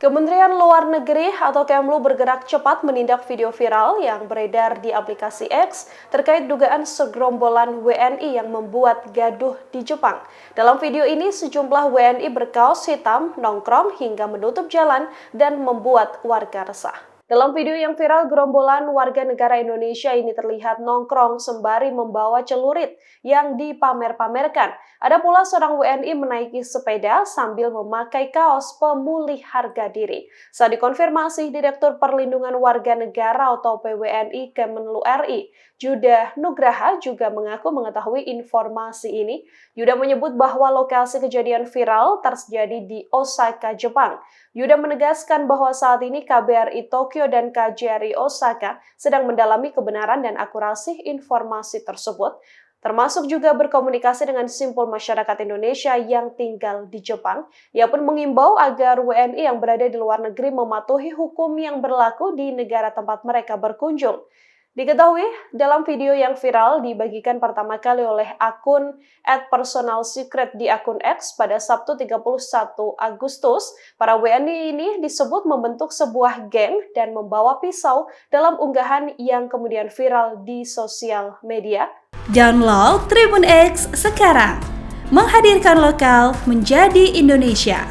Kementerian Luar Negeri atau Kemlu bergerak cepat menindak video viral yang beredar di aplikasi X terkait dugaan segerombolan WNI yang membuat gaduh di Jepang. Dalam video ini, sejumlah WNI berkaos hitam nongkrong hingga menutup jalan dan membuat warga resah. Dalam video yang viral, gerombolan warga negara Indonesia ini terlihat nongkrong sembari membawa celurit yang dipamer-pamerkan. Ada pula seorang WNI menaiki sepeda sambil memakai kaos pemulih harga diri. Saat dikonfirmasi, Direktur Perlindungan Warga Negara atau PWNI Kemenlu RI, Yuda Nugraha juga mengaku mengetahui informasi ini. Yuda menyebut bahwa lokasi kejadian viral terjadi di Osaka, Jepang. Yuda menegaskan bahwa saat ini KBRI Tokyo dan KJRI Osaka sedang mendalami kebenaran dan akurasi informasi tersebut, termasuk juga berkomunikasi dengan simpul masyarakat Indonesia yang tinggal di Jepang. Ia pun mengimbau agar WNI yang berada di luar negeri mematuhi hukum yang berlaku di negara tempat mereka berkunjung. Diketahui, dalam video yang viral dibagikan pertama kali oleh akun @personalsecret di akun X pada Sabtu 31 Agustus, para WNI ini disebut membentuk sebuah geng dan membawa pisau dalam unggahan yang kemudian viral di sosial media. Download Tribun X sekarang, menghadirkan lokal menjadi Indonesia.